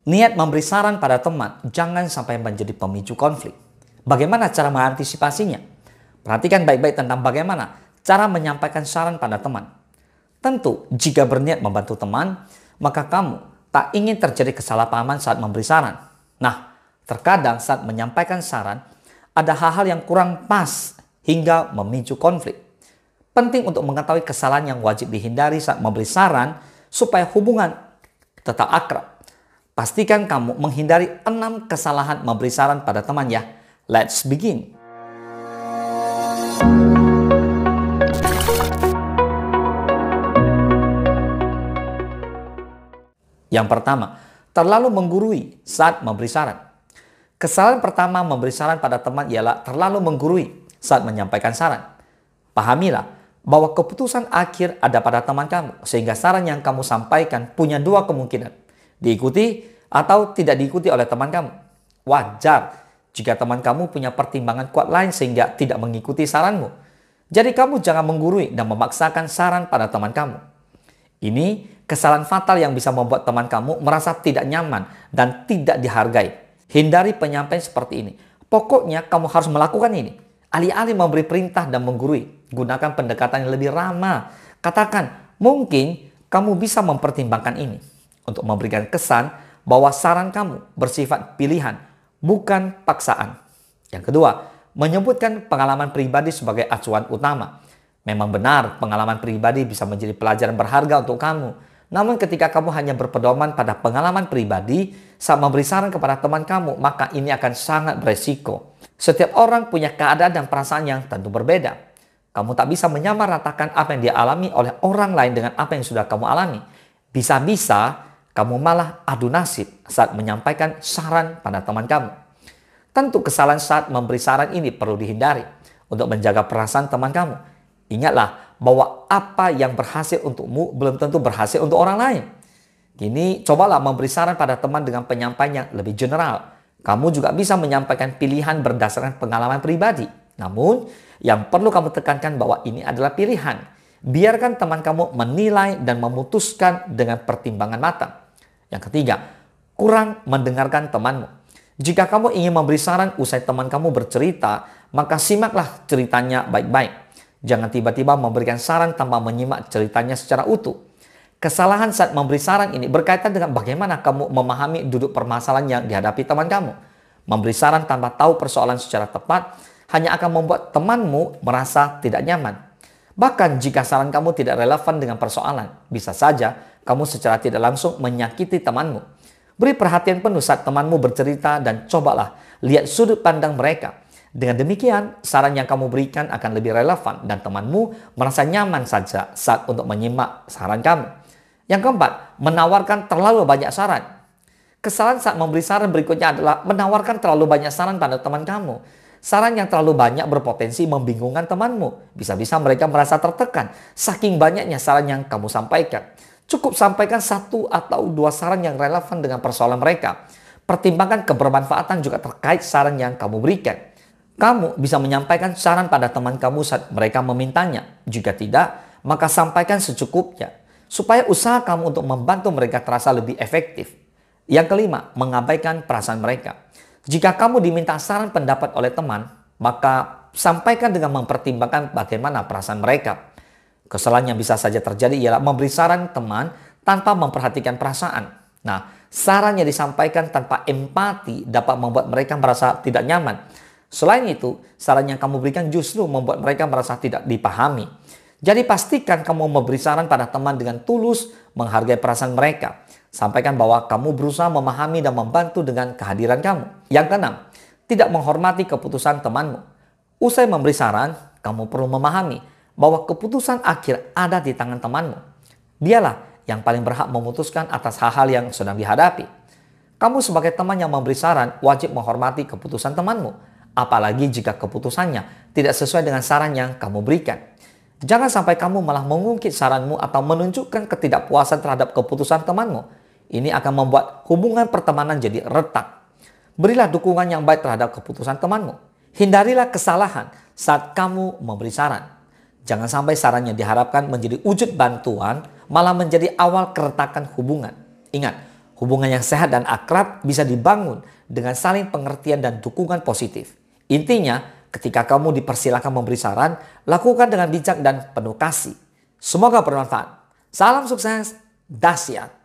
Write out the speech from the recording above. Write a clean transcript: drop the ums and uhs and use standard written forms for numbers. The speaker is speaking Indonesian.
Niat memberi saran pada teman jangan sampai menjadi pemicu konflik. Bagaimana cara mengantisipasinya? Perhatikan baik-baik tentang bagaimana cara menyampaikan saran pada teman. Tentu, jika berniat membantu teman, maka kamu tak ingin terjadi kesalahpahaman saat memberi saran. Nah, terkadang saat menyampaikan saran, ada hal-hal yang kurang pas hingga memicu konflik. Penting untuk mengetahui kesalahan yang wajib dihindari saat memberi saran supaya hubungan tetap akrab. Pastikan kamu menghindari 6 kesalahan memberi saran pada teman ya. Let's begin. Yang pertama, terlalu menggurui saat memberi saran. Kesalahan pertama memberi saran pada teman ialah terlalu menggurui saat menyampaikan saran. Pahamilah bahwa keputusan akhir ada pada teman kamu, sehingga saran yang kamu sampaikan punya 2 kemungkinan. Diikuti atau tidak diikuti oleh teman kamu. Wajar jika teman kamu punya pertimbangan kuat lain sehingga tidak mengikuti saranmu. Jadi kamu jangan menggurui dan memaksakan saran pada teman kamu. Ini kesalahan fatal yang bisa membuat teman kamu merasa tidak nyaman dan tidak dihargai. Hindari penyampaian seperti ini. Pokoknya kamu harus melakukan ini. Alih-alih memberi perintah dan menggurui, gunakan pendekatan yang lebih ramah. Katakan, mungkin kamu bisa mempertimbangkan ini untuk memberikan kesan bahwa saran kamu bersifat pilihan, bukan paksaan. Yang kedua, menyebutkan pengalaman pribadi sebagai acuan utama. Memang benar, pengalaman pribadi bisa menjadi pelajaran berharga untuk kamu. Namun ketika kamu hanya berpedoman pada pengalaman pribadi saat memberi saran kepada teman kamu, maka ini akan sangat beresiko. Setiap orang punya keadaan dan perasaan yang tentu berbeda. Kamu tak bisa menyamaratakan apa yang dialami oleh orang lain dengan apa yang sudah kamu alami. Bisa-bisa kamu malah adu nasib saat menyampaikan saran pada teman kamu. Tentu kesalahan saat memberi saran ini perlu dihindari untuk menjaga perasaan teman kamu. Ingatlah bahwa apa yang berhasil untukmu belum tentu berhasil untuk orang lain. Kini cobalah memberi saran pada teman dengan penyampaian yang lebih general. Kamu juga bisa menyampaikan pilihan berdasarkan pengalaman pribadi. Namun yang perlu kamu tekankan bahwa ini adalah pilihan. Biarkan teman kamu menilai dan memutuskan dengan pertimbangan matang. Yang ketiga, kurang mendengarkan temanmu. Jika kamu ingin memberi saran usai teman kamu bercerita, maka simaklah ceritanya baik-baik. Jangan tiba-tiba memberikan saran tanpa menyimak ceritanya secara utuh. Kesalahan saat memberi saran ini berkaitan dengan bagaimana kamu memahami duduk permasalahan yang dihadapi teman kamu. Memberi saran tanpa tahu persoalan secara tepat hanya akan membuat temanmu merasa tidak nyaman. Bahkan jika saran kamu tidak relevan dengan persoalan, bisa saja kamu secara tidak langsung menyakiti temanmu. Beri perhatian penuh saat temanmu bercerita dan cobalah lihat sudut pandang mereka. Dengan demikian, saran yang kamu berikan akan lebih relevan dan temanmu merasa nyaman saja saat untuk menyimak saran kamu. Yang keempat, menawarkan terlalu banyak saran. Kesalahan saat memberi saran berikutnya adalah menawarkan terlalu banyak saran pada teman kamu. Saran yang terlalu banyak berpotensi membingungkan temanmu. Bisa-bisa mereka merasa tertekan saking banyaknya saran yang kamu sampaikan. Cukup sampaikan 1 atau 2 saran yang relevan dengan persoalan mereka. Pertimbangkan kebermanfaatan juga terkait saran yang kamu berikan. Kamu bisa menyampaikan saran pada teman kamu saat mereka memintanya. Jika tidak, maka sampaikan secukupnya. Supaya usaha kamu untuk membantu mereka terasa lebih efektif. Yang kelima, mengabaikan perasaan mereka. Jika kamu diminta saran pendapat oleh teman, maka sampaikan dengan mempertimbangkan bagaimana perasaan mereka. Kesalahan yang bisa saja terjadi ialah memberi saran teman tanpa memperhatikan perasaan. Nah, saran yang disampaikan tanpa empati dapat membuat mereka merasa tidak nyaman. Selain itu, saran yang kamu berikan justru membuat mereka merasa tidak dipahami. Jadi pastikan kamu memberi saran pada teman dengan tulus menghargai perasaan mereka. Sampaikan bahwa kamu berusaha memahami dan membantu dengan kehadiran kamu. Yang keenam, tidak menghormati keputusan temanmu. Usai memberi saran, kamu perlu memahami bahwa keputusan akhir ada di tangan temanmu. Dialah yang paling berhak memutuskan atas hal-hal yang sedang dihadapi. Kamu sebagai teman yang memberi saran wajib menghormati keputusan temanmu. Apalagi jika keputusannya tidak sesuai dengan saran yang kamu berikan. Jangan sampai kamu malah mengungkit saranmu atau menunjukkan ketidakpuasan terhadap keputusan temanmu. Ini akan membuat hubungan pertemanan jadi retak. Berilah dukungan yang baik terhadap keputusan temanmu. Hindarilah kesalahan saat kamu memberi saran. Jangan sampai saran yang diharapkan menjadi wujud bantuan, malah menjadi awal keretakan hubungan. Ingat, Hubungan yang sehat dan akrab bisa dibangun dengan saling pengertian dan dukungan positif. Intinya, ketika kamu dipersilakan memberi saran, lakukan dengan bijak dan penuh kasih. Semoga bermanfaat. Salam sukses, dahsyat.